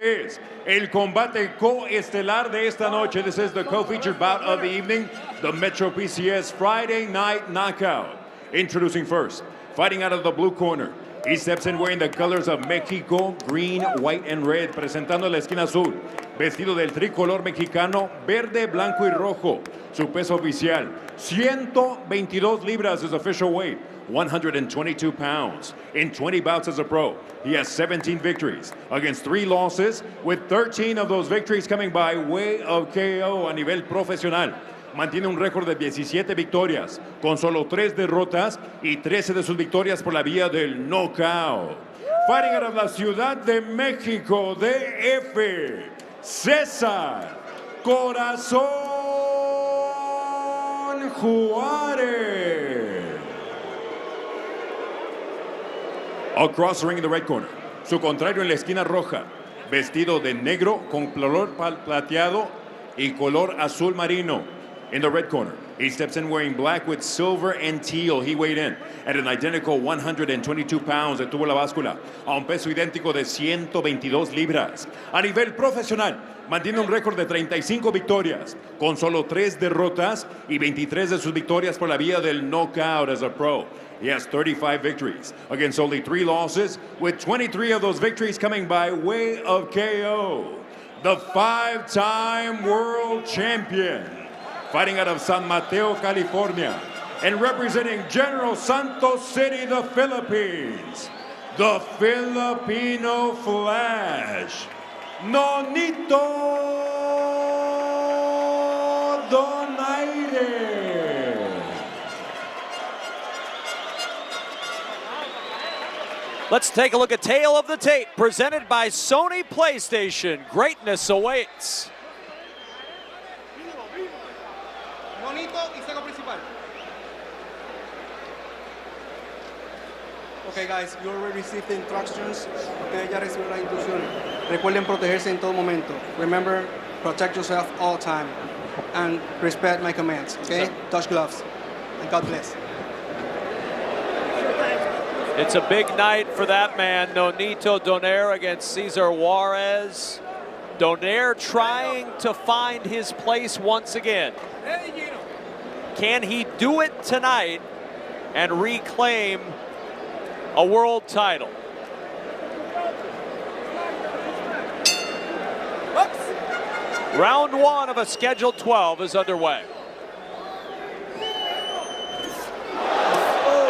Es el combate coestelar de esta noche. This is the co-featured bout of the evening, the Metro PCS Friday Night Knockout. Introducing first, fighting out of the blue corner. He steps in wearing the colors of Mexico, green, white, and red, presentando la esquina azul, vestido del tricolor mexicano, verde, blanco y rojo. Su peso oficial, 122 libras, his official weight, 122 pounds. In 20 bouts as a pro, he has 17 victories against 3 losses, with 13 of those victories coming by way of KO a nivel profesional. Mantiene un récord de 17 victorias, con solo 3 derrotas y 13 de sus victorias por la vía del knockout. Fighting out of la Ciudad de México, DF, Cesar Corazón Juarez. Across the ring in the red corner, su contrario en la esquina roja, vestido de negro con color plateado y color azul marino. In the red corner, he steps in wearing black with silver and teal. He weighed in at an identical 122 pounds. Detuvo la báscula a un peso idéntico de 122 libras. A nivel profesional, mantiene un récord de 35 victorias, con solo 3 derrotas y 23 de sus victorias por la vía del knockout as a pro. He has 35 victories against only 3 losses, with 23 of those victories coming by way of KO. The 5-time world champion, fighting out of San Mateo, California, and representing General Santos City, the Philippines, the Filipino Flash, Nonito Donaire. Let's take a look at Tale of the Tape, presented by Sony PlayStation. Greatness awaits. Nonito y Seco principal. Okay guys, you already received the instructions. Ustedes ya recibieron las instrucciones. Recuerden protegerse en todo momento. Remember, protect yourself all the time. And respect my commands, okay? Touch gloves. And God bless. It's a big night for that man, Nonito Donaire against Cesar Juarez. Donaire trying to find his place once again. Can he do it tonight and reclaim a world title? Round 1 of a scheduled 12 is underway.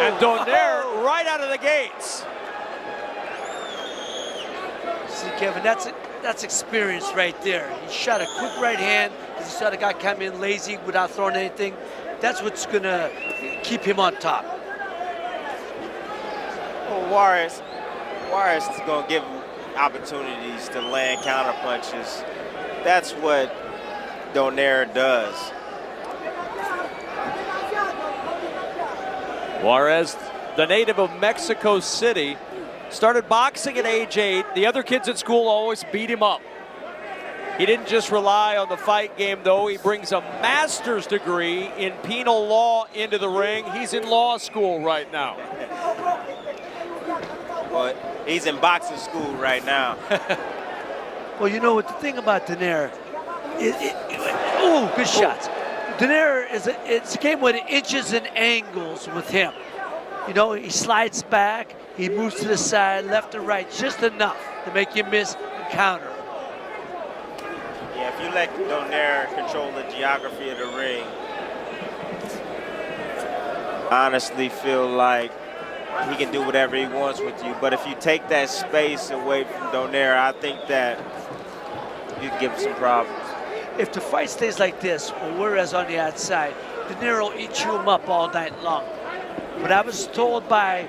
And Donaire right out of the gates. See, Kevin, that's experience right there. He shot a quick right hand because he saw the guy come in lazy without throwing anything. That's what's going to keep him on top. Well, Juarez is going to give him opportunities to land counter punches. That's what Donaire does. Juarez, the native of Mexico City, started boxing at age 8. The other kids at school always beat him up. He didn't just rely on the fight game, though. He brings a master's degree in penal law into the ring. He's in law school right now. Well, he's in boxing school right now. Well, you know what the thing about Donaire, good shots. Donaire it's a game with inches and angles with him. You know, he slides back, he moves to the side, left and right, just enough to make you miss and counter. Yeah, if you let Donaire control the geography of the ring, I honestly feel like he can do whatever he wants with you. But if you take that space away from Donaire, I think that you can give him some problems. If the fight stays like this, with Juarez on the outside, Donaire will eat him up all night long. But I was told by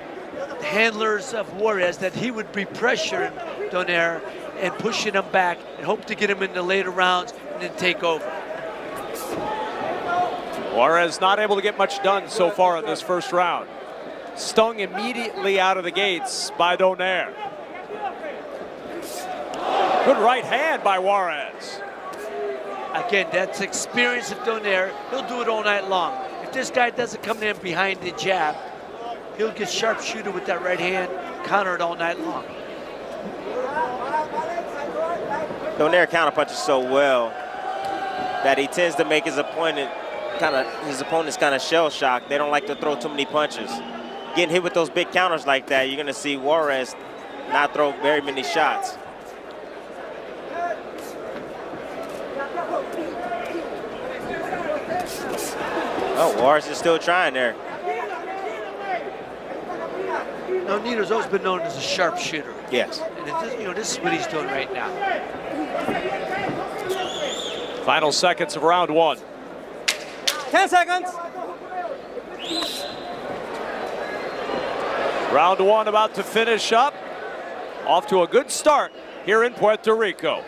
handlers of Juarez that he would be pressuring Donaire and pushing him back and hope to get him in the later rounds and then take over. Juarez not able to get much done so far in this first round. Stung immediately out of the gates by Donaire. Good right hand by Juarez. Again, that's experience of Donaire. He'll do it all night long. If this guy doesn't come in behind the jab, he'll get sharpshooter with that right hand, counter it all night long. Donaire counterpunches so well that he tends to make his opponents kind of shell shocked. They don't like to throw too many punches. Getting hit with those big counters like that, you're going to see Juarez not throw very many shots. Oh, Juarez is still trying there. Nonito's always been known as a sharpshooter. Yes. And this is what he's doing right now. Final seconds of round 1. 10 seconds. Round 1 about to finish up. Off to a good start here in Puerto Rico.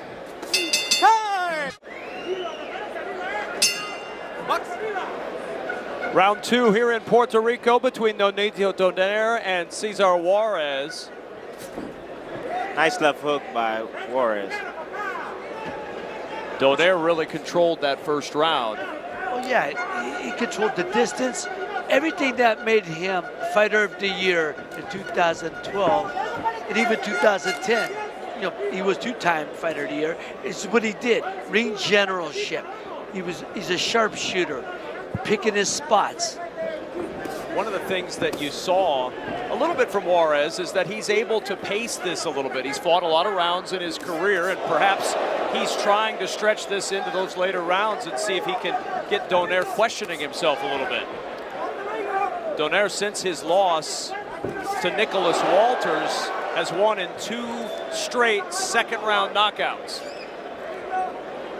Round 2 here in Puerto Rico between Nonito Donaire and Cesar Juarez. Nice left hook by Juarez. Donaire really controlled that first round. Oh yeah, he controlled the distance. Everything that made him Fighter of the Year in 2012 and even 2010. He was 2-time Fighter of the Year. It's what he did. Ring generalship. He's a sharpshooter, picking his spots. One of the things that you saw a little bit from Juarez is that he's able to pace this a little bit. He's fought a lot of rounds in his career, and perhaps he's trying to stretch this into those later rounds and see if he can get Donaire questioning himself a little bit. Donaire, since his loss to Nicholas Walters, has won in 2 straight second-round knockouts.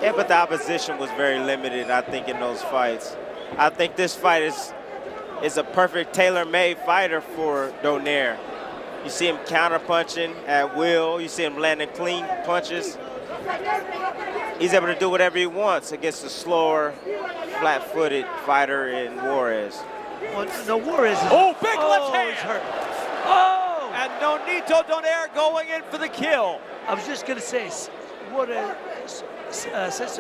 Yeah, but the opposition was very limited, I think, in those fights. I think this fight is a perfect tailor-made fighter for Donaire. You see him counter-punching at will. You see him landing clean punches. He's able to do whatever he wants against a slower, flat-footed fighter in Juarez. Well, no, Juarez is... Oh, big left hand! He's hurt. Oh! And Nonito Donaire going in for the kill. I was just going to say, Cesar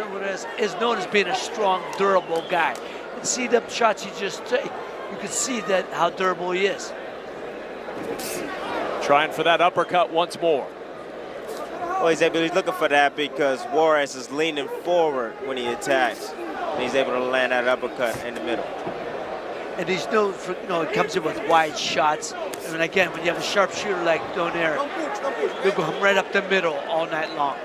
Juarez is known as being a strong, durable guy. And see the shots he just took. You can see that how durable he is. Trying for that uppercut once more. Well, he's looking for that because Juarez is leaning forward when he attacks. And he's able to land that uppercut in the middle. And he's known for, it comes in with wide shots. And again, when you have a sharpshooter like Donaire, you'll go right up the middle all night long.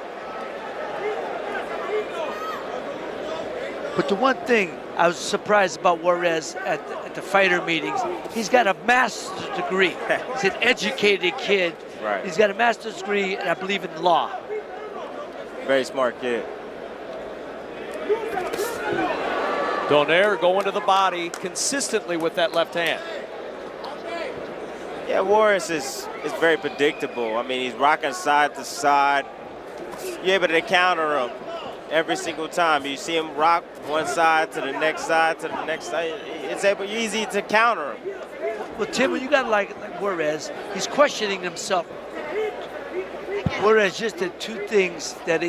But the one thing I was surprised about Juarez at the fighter meetings, he's got a master's degree. He's an educated kid. Right. He's got a master's degree, and I believe in law. Very smart kid. Donaire going to the body consistently with that left hand. Yeah, Juarez is very predictable. I mean, he's rocking side to side. You're able to counter him every single time. You see him rock one side to the next side to the next side. It's easy to counter him. Well, Tim, when you got like Juarez, he's questioning himself. Juarez just did 2 things that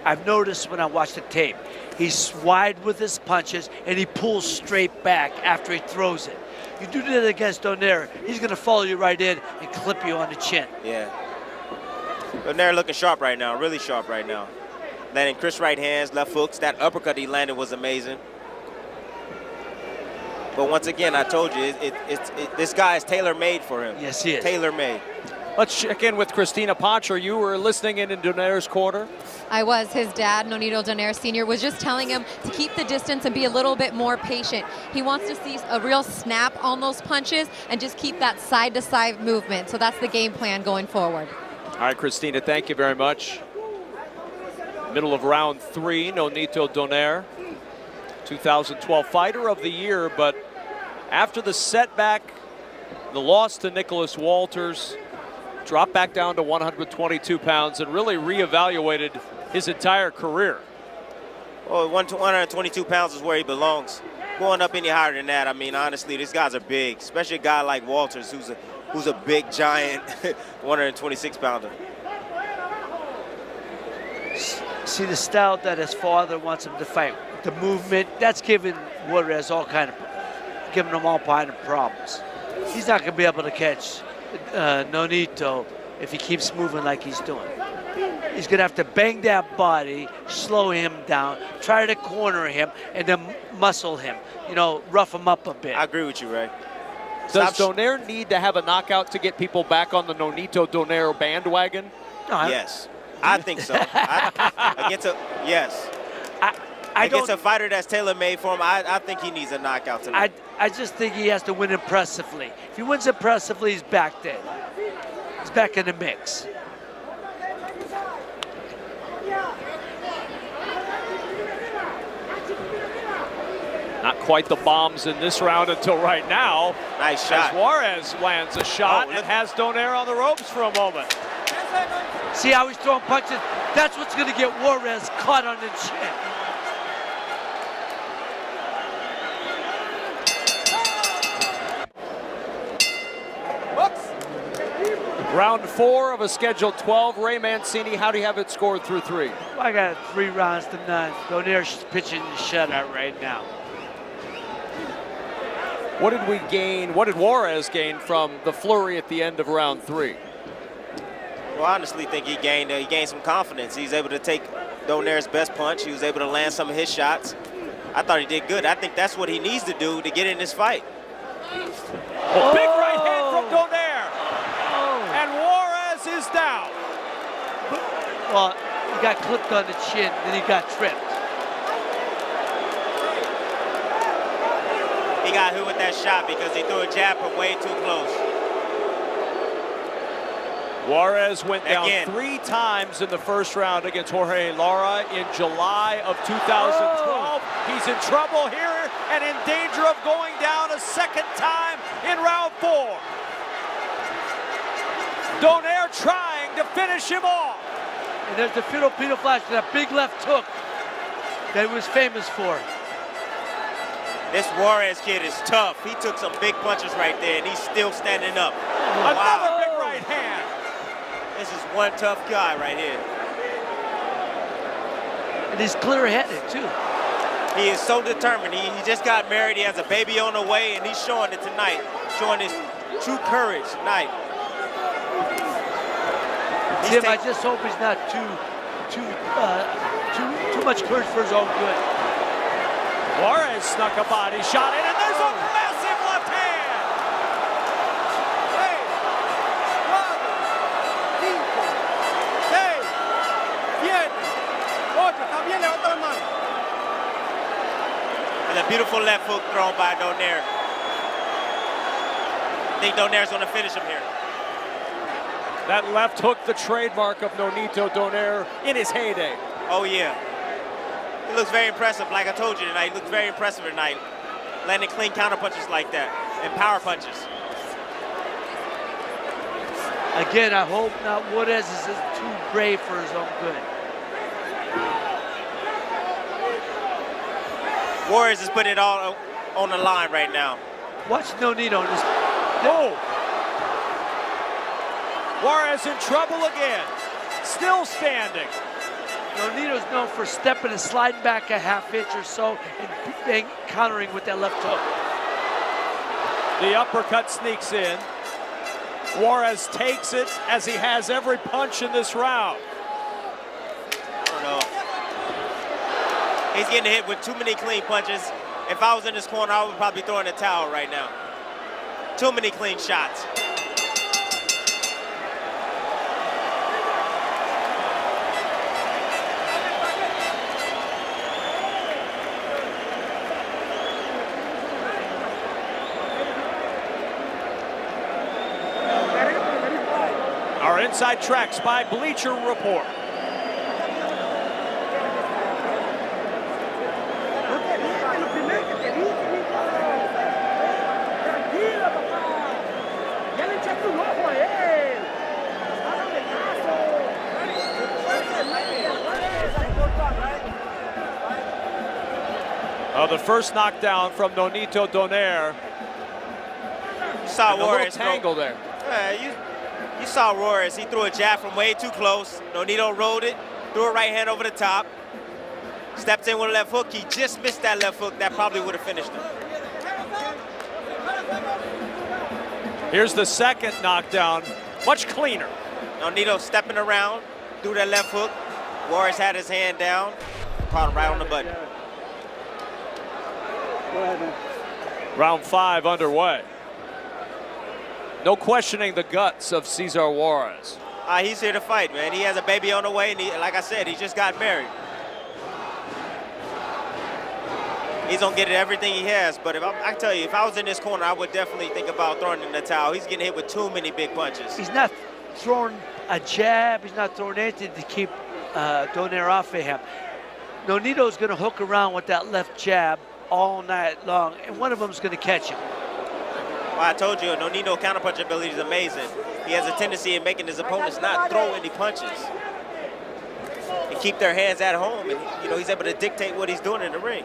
I've noticed when I watch the tape. He's wide with his punches, and he pulls straight back after he throws it. You do that against Donaire, he's going to follow you right in and clip you on the chin. Yeah. Donaire looking sharp right now, really sharp right now. Landing crisp right hands, left hooks. That uppercut he landed was amazing. But once again, I told you, this guy is tailor-made for him. Yes, he is. Tailor-made. Let's check in with Christina Pancho. You were listening in Donaire's corner. I was. His dad, Nonito Donaire Sr., was just telling him to keep the distance and be a little bit more patient. He wants to see a real snap on those punches and just keep that side-to-side movement. So that's the game plan going forward. All right, Christina, thank you very much. Middle of round 3, Nonito Donaire, 2012 Fighter of the Year, but after the setback, the loss to Nicholas Walters, dropped back down to 122 pounds and really reevaluated his entire career. Well, 122 pounds is where he belongs. Going up any higher than that, I mean, honestly, these guys are big, especially a guy like Walters, who's a big, giant 126-pounder. See the style that his father wants him to fight. The movement, that's giving Juarez giving him all kind of problems. He's not going to be able to catch Nonito if he keeps moving like he's doing. He's going to have to bang that body, slow him down, try to corner him, and then muscle him. You know, rough him up a bit. I agree with you, Ray. Does Donaire need to have a knockout to get people back on the Nonito Donaire bandwagon? No, yes, I think so. Yes. Against a fighter that's tailor-made for him, I think he needs a knockout tonight. I just think he has to win impressively. If he wins impressively, he's back there. He's back in the mix. Not quite the bombs in this round until right now. Nice shot. As Juarez lands a shot and has Donaire on the ropes for a moment. See how he's throwing punches? That's what's going to get Juarez caught on the chin. Round 4 of a scheduled 12. Ray Mancini, how do you have it scored through 3? I got 3 rounds to none. Donaire's pitching the shutout right now. What did we gain? What did Juarez gain from the flurry at the end of round 3? Well, I honestly think he gained some confidence. He's able to take Donaire's best punch. He was able to land some of his shots. I thought he did good. I think that's what he needs to do to get in this fight. Oh, big right hand from Donaire. And Juarez is down. Well, he got clipped on the chin, then he got tripped. He got hit with that shot because he threw a jab from way too close. Juarez went down 3 times in the first round against Jorge Lara in July of 2012. He's in trouble here and in danger of going down a second time in round 4. Donaire trying to finish him off. And there's the Filipino flash, that big left hook that he was famous for. This Juarez kid is tough. He took some big punches right there, and he's still standing up. Another big right hand. This is one tough guy right here. And he's clear-headed, too. He is so determined. He just got married. He has a baby on the way, and he's showing it tonight, showing his true courage tonight. Tim, I just hope he's not too much courage for his own good. Juarez snuck a body shot in, and there's a massive left hand. 6, 5, 6, 7, 8. Está bien, levanta la mano. And a beautiful left hook thrown by Donaire. I think Donaire's going to finish him here. That left hook, the trademark of Nonito Donaire in his heyday. Oh, yeah. He looks very impressive. Like I told you tonight, he looks very impressive tonight. Landing clean counter punches like that and power punches. Again, I hope not Juarez is too brave for his own good. Juarez is putting it all on the line right now. Watch Nonito. Juarez in trouble again. Still standing. Nonito's known for stepping and sliding back a half inch or so and countering with that left hook. The uppercut sneaks in. Juarez takes it as he has every punch in this round. I don't know. He's getting hit with too many clean punches. If I was in this corner, I would probably throw in the towel right now. Too many clean shots. Our Inside Tracks by Bleacher Report. The first knockdown from Nonito Donaire. You saw Juarez tangle there. You saw Juarez. He threw a jab from way too close. Nonito rolled it, threw a right hand over the top, stepped in with a left hook. He just missed that left hook. That probably would have finished him. Here's the second knockdown, much cleaner. Nonito stepping around, threw that left hook. Juarez had his hand down, caught him right on the button. Round 5 underway. No questioning the guts of Cesar Juarez. He's here to fight, man. He has a baby on the way, and like I said, he just got married. He's gonna get everything he has, but I tell you, if I was in this corner, I would definitely think about throwing in the towel. He's getting hit with too many big punches. He's not throwing a jab. He's not throwing anything to keep Donaire off of him. Nonito's gonna hook around with that left jab all night long, and one of them's gonna catch him. Well, I told you, Nonito counterpunch ability is amazing. He has a tendency of making his opponents not throw any punches and keep their hands at home, and he's able to dictate what he's doing in the ring.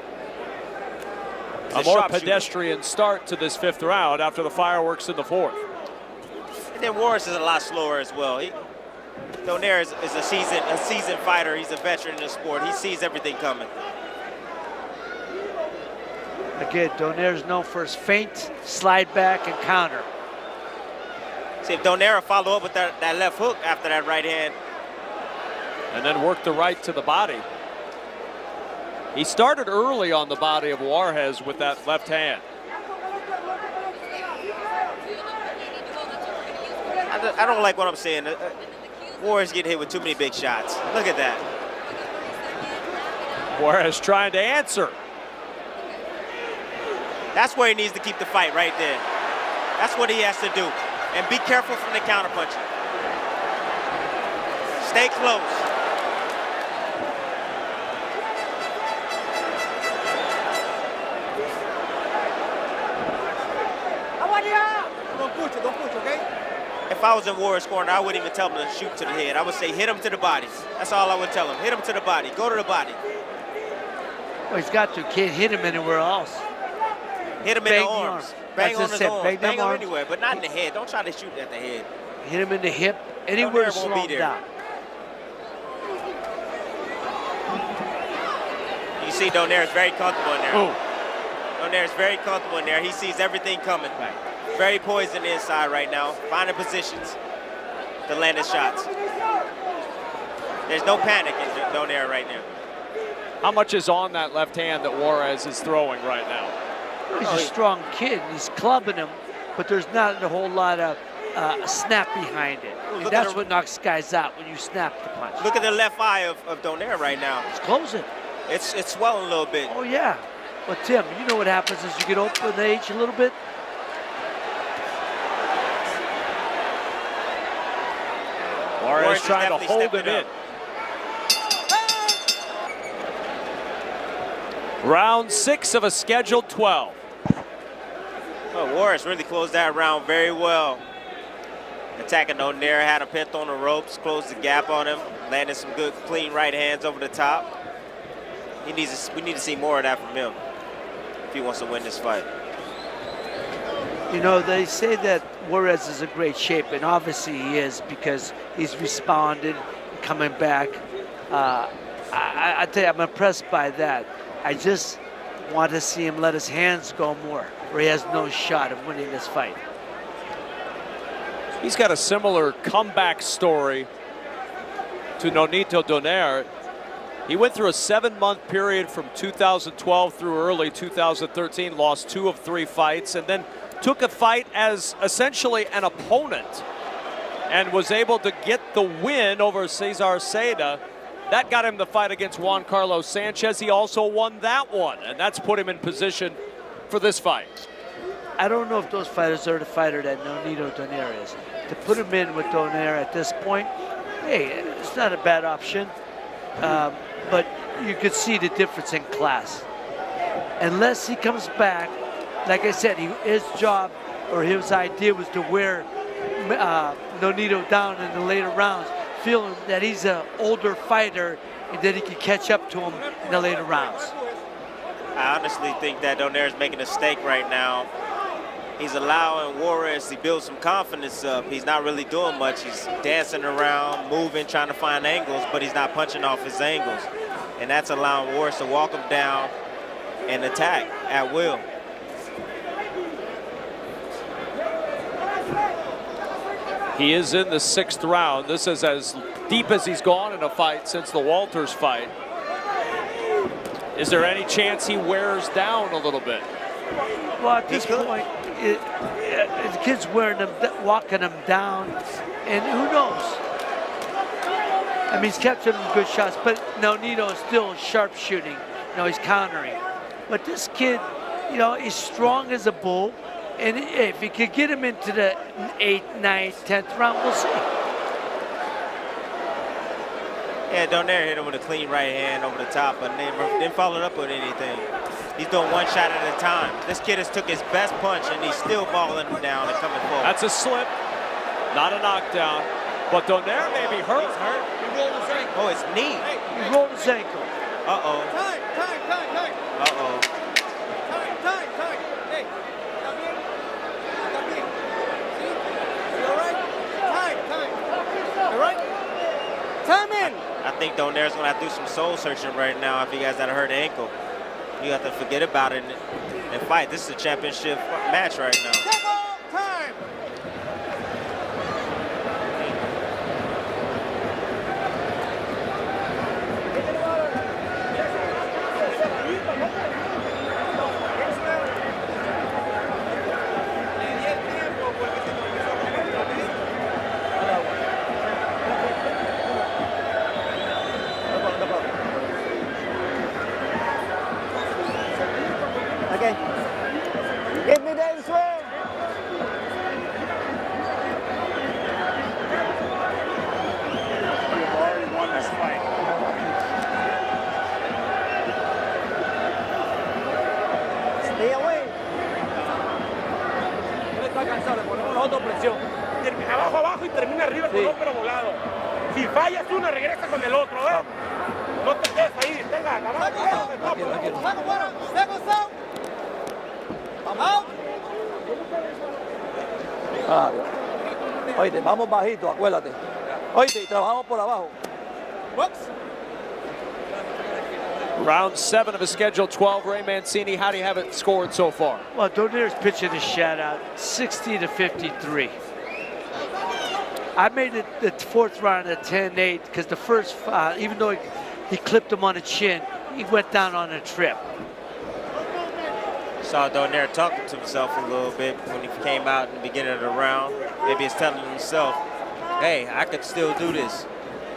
A more pedestrian start to this 5th round after the fireworks in the 4th. And then Juarez is a lot slower as well. Donaire is a seasoned fighter. He's a veteran in the sport. He sees everything coming. Again, Donaire's known for his feint, slide back, and counter. See if Donaire follow up with that left hook after that right hand. And then work the right to the body. He started early on the body of Juarez with that left hand. I don't like what I'm seeing. Juarez getting hit with too many big shots. Look at that. Juarez trying to answer. That's where he needs to keep the fight right there. That's what he has to do. And be careful from the counterpunching. Stay close. Don't push, okay? If I was in Juarez's corner, I wouldn't even tell him to shoot to the head. I would say hit him to the body. That's all I would tell him. Hit him to the body. Go to the body. Well, he's got to. Can't hit him anywhere else. Hit him in the arms. Bang on his arms. Bang him anywhere, but not in the head. Don't try to shoot at the head. Hit him in the hip. Anywhere to slow him down. You see Donaire is very comfortable in there. Ooh. Donaire is very comfortable in there. He sees everything coming. Very poised in the inside right now. Finding positions to land his shots. There's no panic in Donaire right now. How much is on that left hand that Juarez is throwing right now? He's a strong kid. He's clubbing him, but there's not a whole lot of snap behind it. And that's what knocks guys out, when you snap the punch. Look at the left eye of Donaire right now. It's closing. It's swelling a little bit. Oh, yeah. But, Tim, you know what happens as you get open in age a little bit? Juarez trying to hold him in. Round 6 of a scheduled 12. Oh, Juarez really closed that round very well. Attacking Donaire, had him pinned on the ropes, closed the gap on him, landed some good, clean right hands over the top. We need to see more of that from him if he wants to win this fight. You know, they say that Juarez is in great shape, and obviously he is, because he's responded, coming back. I tell you, I'm impressed by that. I just want to see him let his hands go more, or he has no shot of winning this fight. He's got a similar comeback story to Nonito Donaire. He went through a 7-month period from 2012 through early 2013, lost 2 of 3 fights, and then took a fight as essentially an opponent and was able to get the win over Cesar Seda. That got him the fight against Juan Carlos Sanchez. He also won that one, and that's put him in position for this fight. I don't know if those fighters are the fighter that Nonito Donaire is. To put him in with Donaire at this point, hey, it's not a bad option. But you could see the difference in class. Unless he comes back, like I said, his job or his idea was to wear Nonito down in the later rounds, feeling that he's an older fighter and that he can catch up to him in the later rounds. I honestly think that Donaire is making a mistake right now. He's allowing Juarez to build some confidence up. He's not really doing much. He's dancing around, moving, trying to find angles, but he's not punching off his angles. And that's allowing Juarez to walk him down and attack at will. He is in the 6th round. This is as deep as he's gone in a fight since the Walters fight. Is there any chance he wears down a little bit? Well, at this point, the kid's wearing him, walking him down, and who knows? I mean, he's kept him good shots, but Nonito is still sharp shooting. You know, he's countering. But this kid, you know, he's strong as a bull, and if he could get him into the 8th, 9th, 10th round, we'll see. Yeah, Donaire hit him with a clean right hand over the top, but didn't follow it up with anything. He's doing one shot at a time. This kid has took his best punch, and he's still balling him down and coming forward. That's a slip, not a knockdown. But Donaire may be hurt. He's hurt. He rolled his ankle. Oh, it's knee. He rolled his ankle. Uh-oh. Time. Uh-oh. Time. Hey, ¿está bien? ¿Está bien? ¿Sí? You all right? Time. All right? Time in. I think Donaire's going to have to do some soul searching right now if he has that hurt ankle. You have to forget about it and fight. This is a championship match right now. Time. Okay. Give me that swing. You've already won this fight. Stay away. No está cansado, le ponemos nosotros presión. Abajo y termina arriba con otro volado. Si fallas una, regresa con el otro, ¿eh? No te quedes ahí, tenga, Oíste, vamos bajito, acuérdate. Oíste, trabajamos por abajo. Round 7 of a scheduled 12. Ray Mancini, how do you have it scored so far? Well, Donaire's pitching a shutout, 60-53. I made it the 4th round at 10-8 because the first, even though he clipped him on the chin, he went down on a trip. Saw Donaire talking to himself a little bit when he came out in the beginning of the round. Maybe he's telling himself, hey, I could still do this.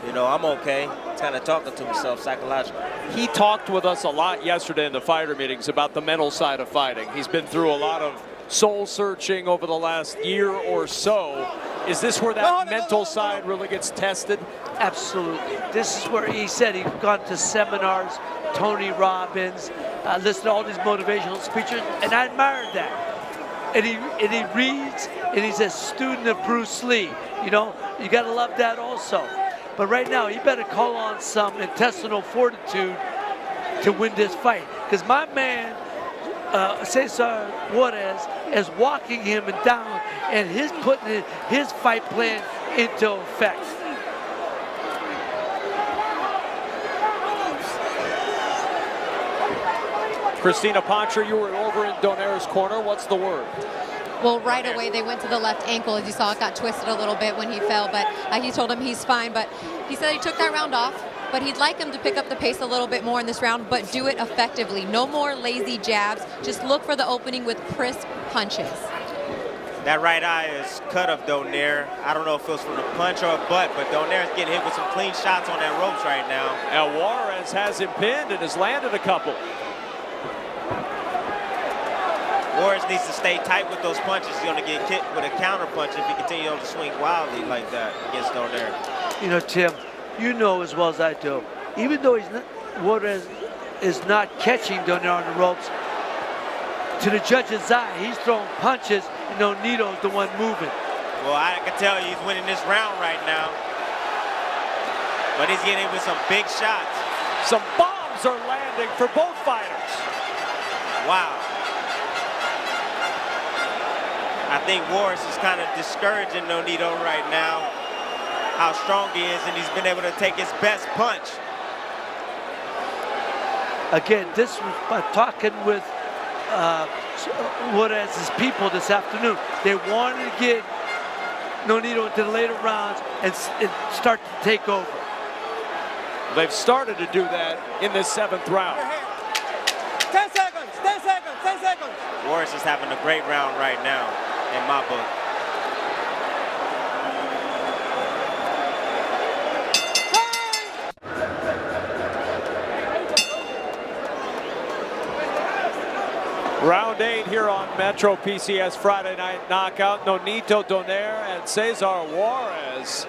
You know, I'm okay. He's kind of talking to himself psychologically. He talked with us a lot yesterday in the fighter meetings about the mental side of fighting. He's been through a lot of soul searching over the last year or so. Is this where that mental side really gets tested? Absolutely. This is where he said he's gone to seminars, Tony Robbins, listened to all these motivational speeches, and I admired that. And he reads, and he's a student of Bruce Lee. You know, you got to love that also. But right now, you better call on some intestinal fortitude to win this fight. Because my man, Cesar Juarez, is walking him down, and he's putting his fight plan into effect. Christina Pantra, you were over in Donaire's corner. What's the word? Well, right away they went to the left ankle. As you saw, it got twisted a little bit when he fell, but he told him he's fine. But he said he took that round off, but he'd like him to pick up the pace a little bit more in this round, but do it effectively. No more lazy jabs. Just look for the opening with crisp punches. That right eye is cut of Donaire. I don't know if it was from the punch or a butt, but Donaire's getting hit with some clean shots on that ropes right now. And Juarez has him pinned and has landed a couple. Juarez needs to stay tight with those punches. He's going to get hit with a counter punch if he continues to swing wildly like that against Donaire. You know, Tim, you know as well as I do, even though Juarez is not catching Donaire on the ropes, to the judge's eye, he's throwing punches, and Nonito's the one moving. Well, I can tell you he's winning this round right now. But he's getting with some big shots. Some bombs are landing for both fighters. Wow. I think Juarez is kind of discouraging Nonito right now, how strong he is, and he's been able to take his best punch. Again, this was by talking with Juarez's people this afternoon. They wanted to get Nonito into the later rounds and start to take over. They've started to do that in this 7th round. 10 seconds, 10 seconds, 10 seconds. Juarez is having a great round right now, in my book. Round 8 here on Metro PCS Friday Night Knockout. Nonito, Donaire, and Cesar Juarez.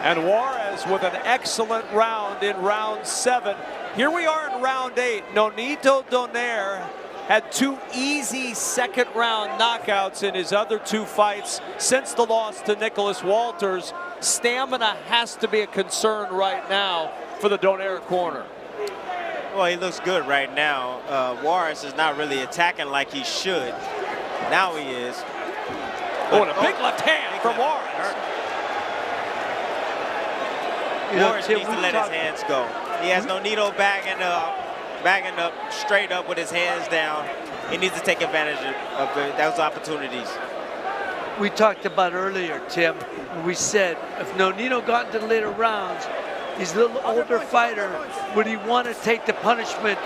And Juarez with an excellent round in round 7. Here we are in round 8. Nonito Donaire had 2 easy second-round knockouts in his other 2 fights since the loss to Nicholas Walters. Stamina has to be a concern right now for the Donaire corner. Well, he looks good right now. Juarez is not really attacking like he should. Now he is. Oh, and a big left hand from Juarez. Juarez needs to let his hands go. He has Nonito bagging up straight up with his hands down. He needs to take advantage of those opportunities. We talked about earlier, Tim, we said if Nonito got into the later rounds, he's a little older fighter, would he want to take the punishment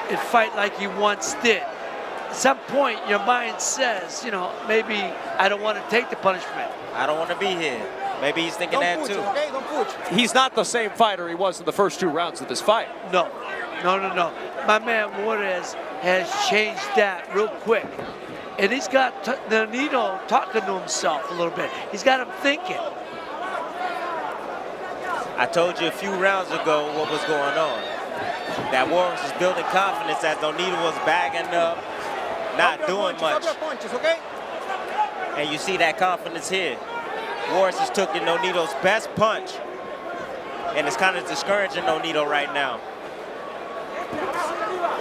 and fight like he once did? At some point, your mind says, you know, maybe I don't want to take the punishment. I don't want to be here. Maybe he's thinking that too. Okay? Don't push. He's not the same fighter he was in the first 2 rounds of this fight. No. My man Juarez has changed that real quick. And he's got Nonito talking to himself a little bit. He's got him thinking. I told you a few rounds ago what was going on. That Juarez is building confidence as Nonito was bagging up, not doing much. And you see that confidence here. Juarez has taken Nonito's best punch, and it's kind of discouraging Nonito right now.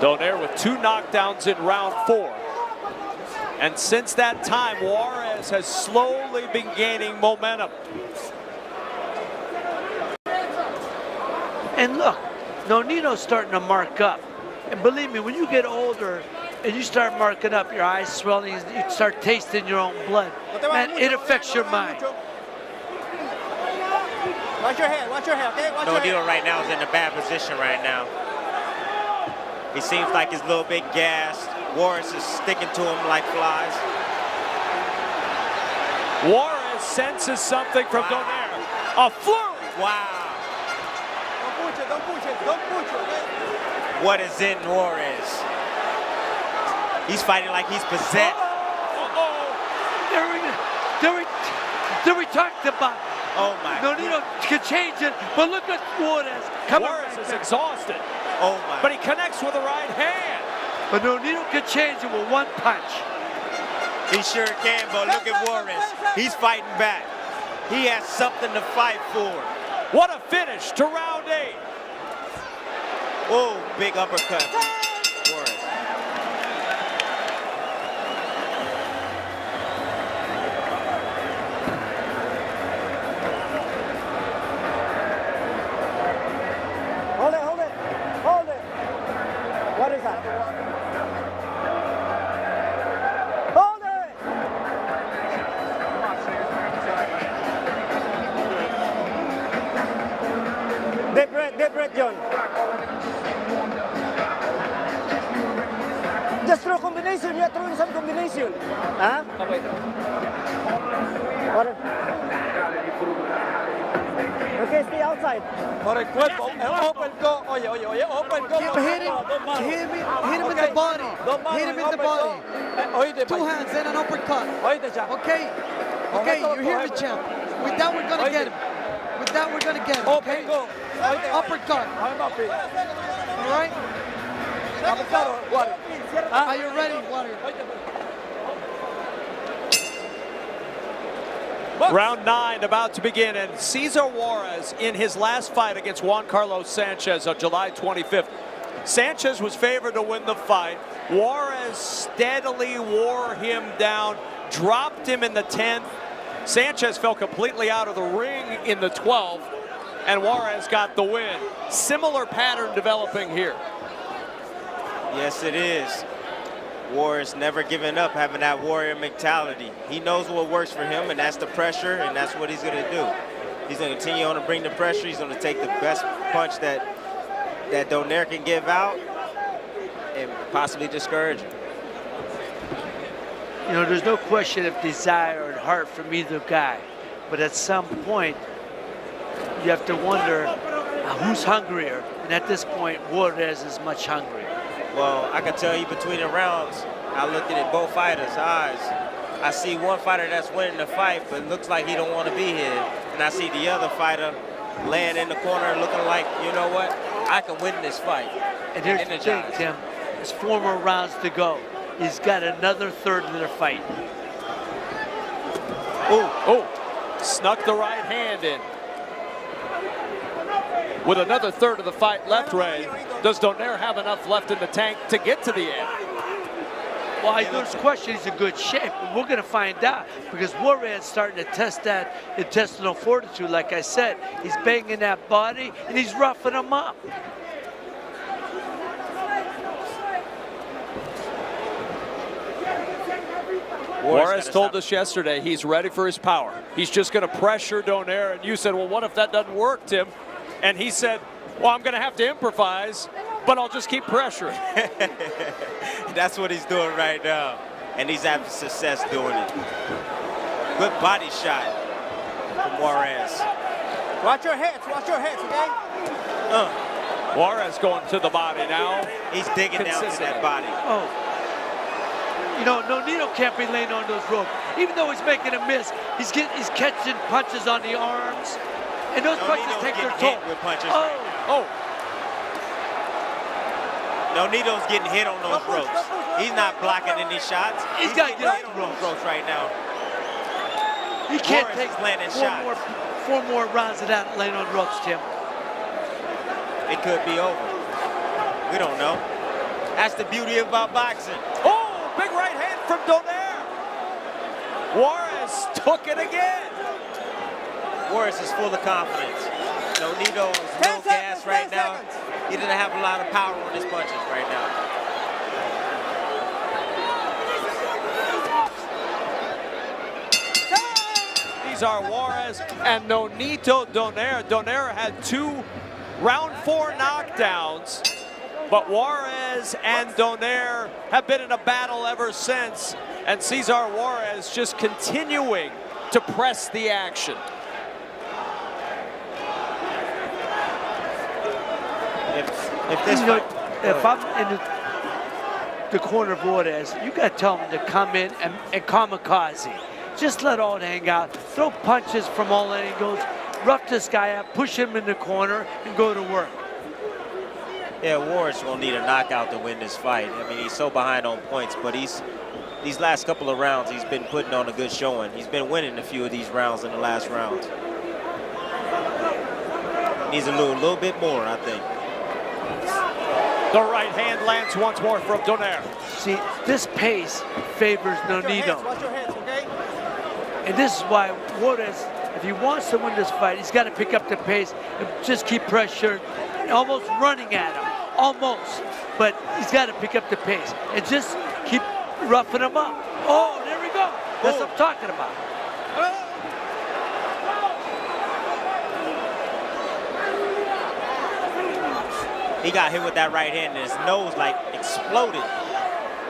Donaire with 2 knockdowns in round 4. And since that time, Juarez has slowly been gaining momentum. And look, Nonito's starting to mark up. And believe me, when you get older and you start marking up, your eyes swelling, you start tasting your own blood, man, it affects your mind. Watch your head, okay? Watch your Nonito head. right now is in a bad position right now. He seems like he's a little bit gassed. Juarez is sticking to him like flies. Juarez senses something from Donaire. A flurry. Wow. Don't push it, okay? What is in Juarez? He's fighting like he's possessed. There we talked about. Oh my. Nonito can change it, but look at Juarez. Juarez is exhausted. Oh my. But he connects with the right hand. But Nonito can change it with 1 punch. He sure can, but look at Juarez. He's fighting back. He has something to fight for. What a finish to round 8. Oh, big uppercut. Juarez. Hold it. What is that? Hold it! Deep breath, John. Just throw combination. You are throwing some combination. Huh? What? Okay, stay outside. Por el cuerpo, open go. Oye, open go. Keep hitting. Hit him in the body. Hit him in the body. 2 hands and an uppercut. Okay? Okay, you hear me, champ. With that, we're going to get him. Okay? Uppercut. All right? Are you ready, Warrior? Round 9 about to begin, and Cesar Juarez in his last fight against Juan Carlos Sanchez on July 25th. Sanchez was favored to win the fight. Juarez steadily wore him down, dropped him in the 10th. Sanchez fell completely out of the ring in the 12th, and Juarez got the win. Similar pattern developing here. Yes, it is. Juarez never giving up, having that warrior mentality. He knows what works for him, and that's the pressure, and that's what he's going to do. He's going to continue on to bring the pressure. He's going to take the best punch that Donaire can give out and possibly discourage him. You know, there's no question of desire and heart from either guy. But at some point, you have to wonder who's hungrier. And at this point, Juarez is much hungrier. Well, I can tell you between the rounds, I looked at both fighters' eyes. I see one fighter that's winning the fight, but it looks like he don't want to be here. And I see the other fighter laying in the corner looking like, you know what, I can win this fight. And here's the thing, Tim. There's 4 more rounds to go. He's got another third of their fight. Oh, snuck the right hand in. With another third of the fight left, Ray, does Donaire have enough left in the tank to get to the end? Well, there's question he's in good shape, but we're going to find out because Juarez is starting to test that intestinal fortitude. Like I said, he's banging that body and he's roughing him up. Juarez told us yesterday he's ready for his power. He's just going to pressure Donaire. And you said, well, what if that doesn't work, Tim? And he said, well, I'm going to have to improvise, but I'll just keep pressuring. That's what he's doing right now. And he's having success doing it. Good body shot from Juarez. Watch your heads, okay? Juarez going to the body now. He's digging down to that body. Oh. You know, Nonito can't be laying on those ropes. Even though he's making a miss, he's catching punches on the arms. And those punches take their toll. With punches Nonito's getting hit on those ropes. He's not blocking any shots. He's got to get on those ropes right now. He can't Juarez take landing shots. 4 more rounds of that laying on ropes, Tim. It could be over. We don't know. That's the beauty about boxing. Oh, big right hand from Donaire. Juarez took it again. Juarez is full of confidence. Nonito is no gas right now. He doesn't have a lot of power on his punches right now. These are Juarez and Nonito Donaire. Donaire had 2 round 4 knockdowns, but Juarez and Donaire have been in a battle ever since, and Cesar Juarez just continuing to press the action. If I'm in the corner of Juarez, you got to tell him to come in and kamikaze. Just let all hang out. Throw punches from all angles. Rough this guy up, push him in the corner, and go to work. Yeah, Juarez will need a knockout to win this fight. I mean, he's so behind on points, but these last couple of rounds, he's been putting on a good showing. He's been winning a few of these rounds in the last rounds. Needs a little bit more, I think. The right hand lands once more from Donaire. See, this pace favors Nonito. Watch your heads, okay? And this is why Juarez, if he wants to win this fight, he's got to pick up the pace and just keep pressure, almost running at him, almost. But he's got to pick up the pace and just keep roughing him up. Oh, there we go. That's what I'm talking about. He got hit with that right hand and his nose like exploded.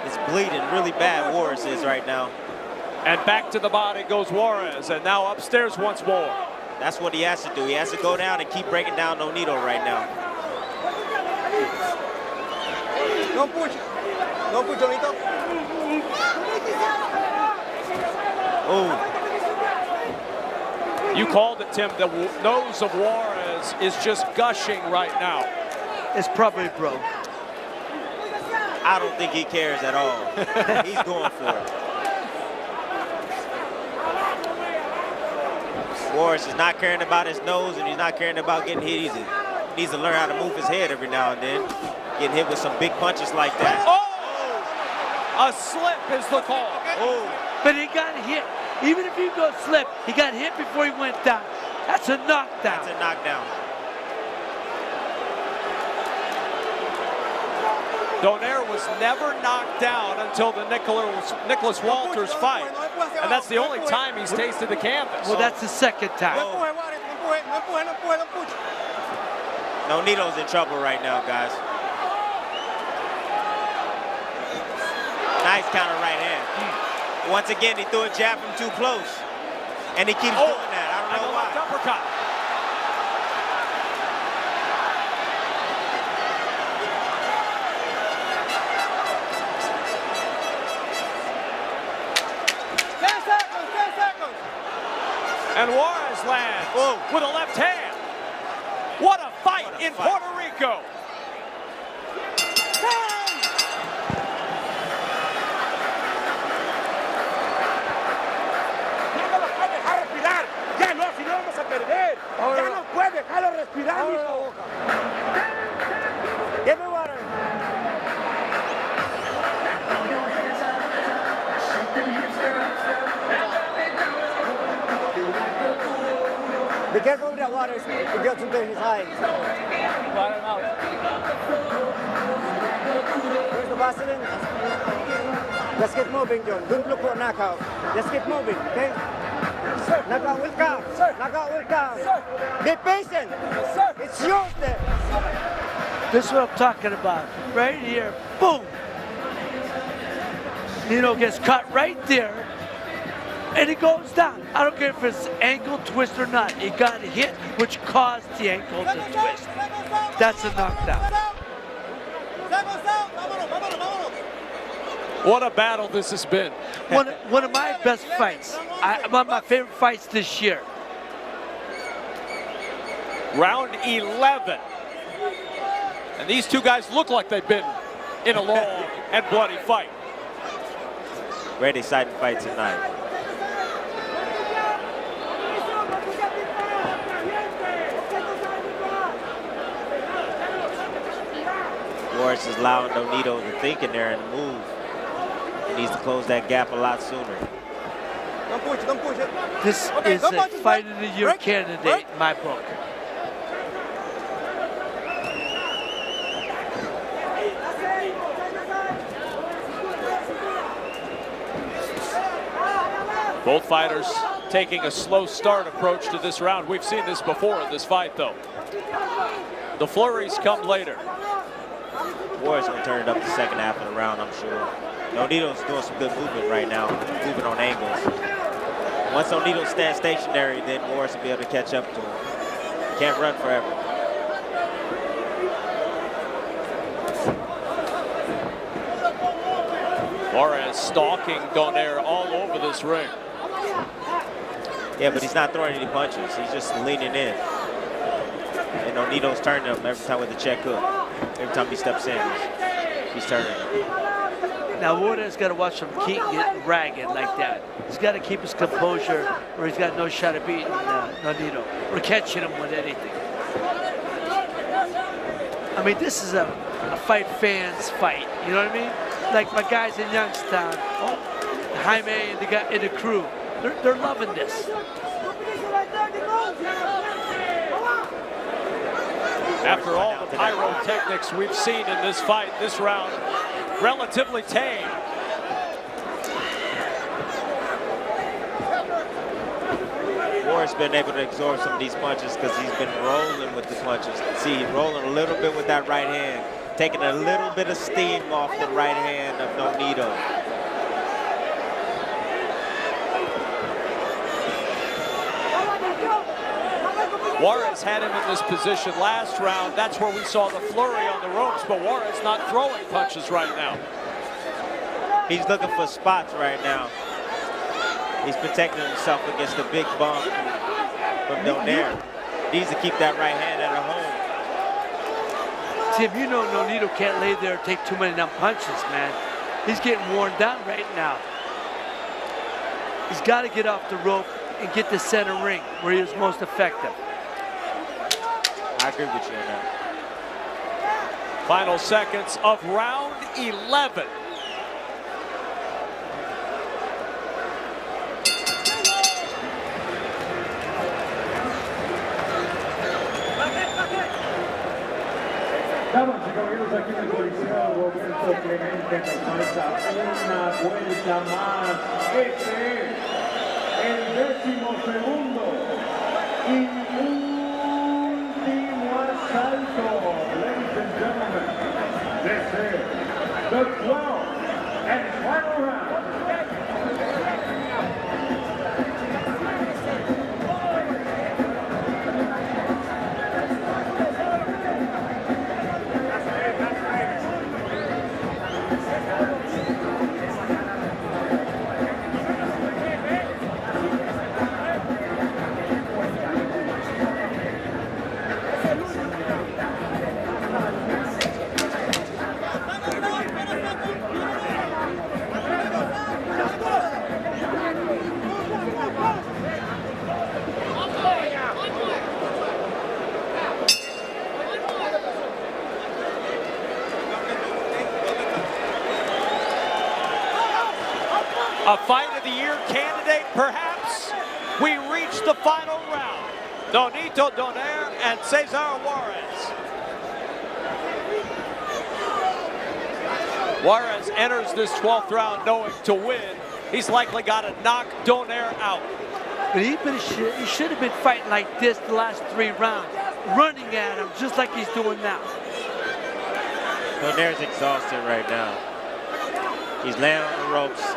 It's bleeding really bad, Juarez is right now. And back to the body goes Juarez, and now upstairs once more. That's what he has to do. He has to go down and keep breaking down Nonito right now. Don't push. Don't push, Nonito. Oh. You called it, Tim. The nose of Juarez is just gushing right now. It's probably broke. I don't think he cares at all. He's going for it. Juarez is not caring about his nose, and he's not caring about getting hit either. He needs to learn how to move his head every now and then. Getting hit with some big punches like that. Oh! A slip is the call. Oh! But he got hit. Even if he goes slip, he got hit before he went down. That's a knockdown. That's a knockdown. Donaire was never knocked down until the Nicholas Walters fight. And that's the only time he's tasted the canvas. Well, that's the second time. Nonito's in trouble right now, guys. Nice counter right hand. Once again, he threw a jab from too close. And he keeps doing that. I don't know why. Uppercut. And Juarez lands with a left hand. What a fight in Puerto Rico. Ya no lo puede dejar respirar. Ya no, si no vamos a perder. Ya no puede dejarlo respirar, mijo. Give me water. Be careful with that water. It gets into his eyes. Water him out. Where's the Vaseline? Let's get moving, John. Don't look for a knockout. Let's get moving, okay? Sir. Knockout will come. Sir. Knockout will come. Sir. Be patient. Sir. It's yours there. This is what I'm talking about. Right here. Boom. Nino gets cut right there. And he goes down. I don't care if it's ankle twist or not. He got hit, which caused the ankle to twist. That's a knockdown. What a battle this has been. One of my best fights. One of my favorite fights this year. Round 11. And these two guys look like they've been in a long and bloody fight. Very exciting fight tonight. Juarez is allowing Nonito to think in there and move. He needs to close that gap a lot sooner. Don't push it, don't push it. This is a fight of the year candidate in my book. Both fighters taking a slow start approach to this round. We've seen this before in this fight, though. The flurries come later. Juarez going to turn it up the second half of the round, I'm sure. Nonito's doing some good movement right now, moving on angles. Once Nonito stands stationary, then Juarez will be able to catch up to him. Can't run forever. Juarez stalking Donaire all over this ring. Yeah, but he's not throwing any punches. He's just leaning in. And Nonito's turning him every time with the check hook. Every time he steps in, he's turning him. Now Juarez got to watch him keep getting ragged like that. He's got to keep his composure, or he's got no shot of beating Nonito or catching him with anything. I mean, this is a fight fans fight. You know what I mean? Like my guys in Youngstown, Jaime and the guy in the crew, they're loving this. After all the pyrotechnics we've seen in this fight, this round, relatively tame. Juarez been able to absorb some of these punches because he's been rolling with the punches. See, rolling a little bit with that right hand, taking a little bit of steam off the right hand of Nonito. Juarez had him in this position last round. That's where we saw the flurry on the ropes, but Juarez not throwing punches right now. He's looking for spots right now. He's protecting himself against the big bump from Donaire. Needs to keep that right hand at home. Tim, you know Nonito can't lay there and take too many dumb punches, man. He's getting worn down right now. He's got to get off the rope and get the center ring where he is most effective. I agree with you on that. Final seconds of round 11. Vamos. caballeros, aquí en el Coliseo Roberto Clemente nos falta una vuelta más. Este es el 12º y último asalto. Ladies and gentlemen, this is the 12th and final round. A Fight of the Year candidate, perhaps. We reach the final round. Nonito, Donaire, and Cesar Juarez. Juarez enters this 12th round knowing to win, he's likely got to knock Donaire out. But he should have been fighting like this the last 3 rounds, running at him just like he's doing now. Donaire's exhausted right now. He's laying on the ropes.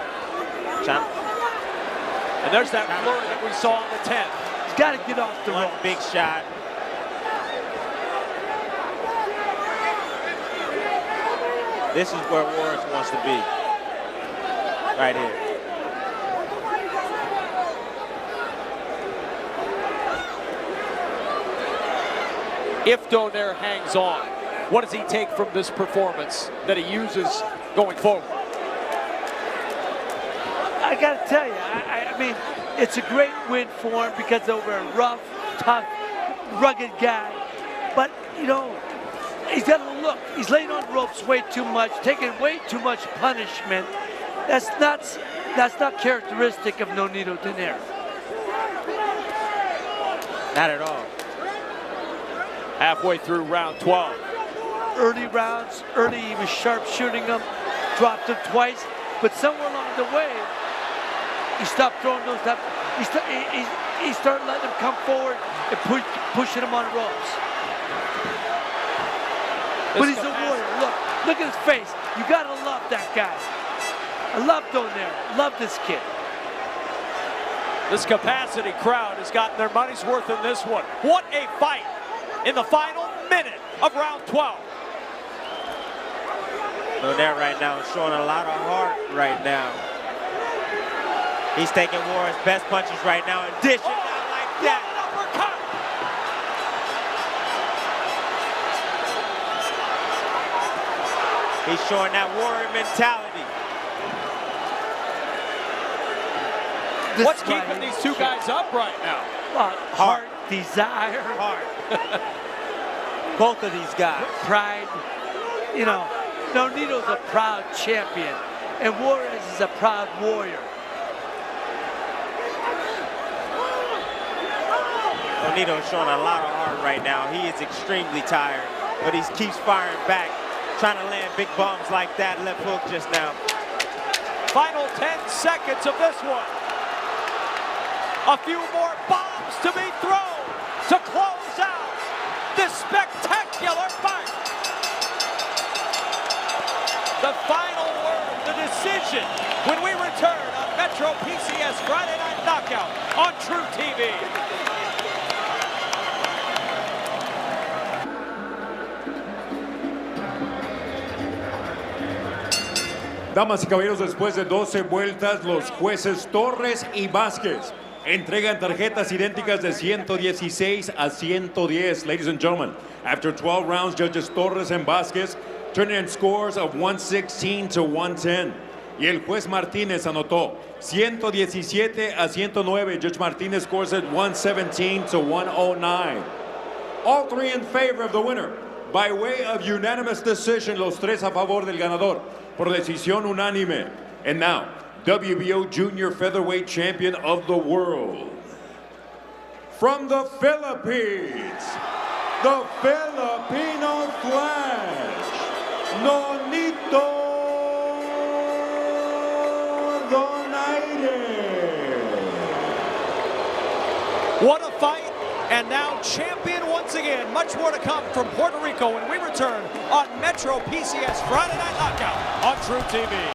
And there's that flurry that we saw on the 10th. He's got to get off the ropes. Big shot. This is where Juarez wants to be. Right here. If Donaire hangs on, what does he take from this performance that he uses going forward? I got to tell you, I mean, it's a great win for him because over a rough, tough, rugged guy. But, you know, he's got to look. He's laying on ropes way too much, taking way too much punishment. That's not characteristic of Nonito Donaire. Not at all. Halfway through round 12. Early rounds, he was sharp shooting them, dropped them twice, but somewhere along the way, he stopped throwing those up. He started letting them come forward and pushing them on ropes. But he's a warrior. Look at his face. You gotta love that guy. I love Donaire. Love this kid. This capacity crowd has gotten their money's worth in this one. What a fight in the final minute of round 12. Donaire right now is showing a lot of heart right now. He's taking Juarez's best punches right now and dishing out like that. Uppercut. He's showing that warrior mentality. What's keeping these two guys up right now? Heart, desire. Heart. Both of these guys. Pride. You know, Nonito's a proud champion, and Juarez is a proud warrior. Nonito is showing a lot of heart right now. He is extremely tired, but he keeps firing back, trying to land big bombs like that left hook just now. Final 10 seconds of this one. A few more bombs to be thrown to close out this spectacular fight. The final word, the decision, when we return on Metro PCS Friday Night Knockout on True TV. Damas y caballeros, después de 12 vueltas, los jueces Torres y Vázquez entregan tarjetas idénticas de 116 a 110. Ladies and gentlemen, after 12 rounds, judges Torres and Vázquez turning in scores of 116 to 110. Y el juez Martínez anotó 117 a 109. Judge Martínez scores at 117 to 109. All three in favor of the winner. By way of unanimous decision, los tres a favor del ganador por decisión unánime. And now, WBO Junior Featherweight Champion of the World. From the Philippines, the Filipino Flash, Nonito Donaire. What a fight, and now champion once again. Much more to come from Puerto Rico when we return on Metro PCS Friday Night Knockout on True TV.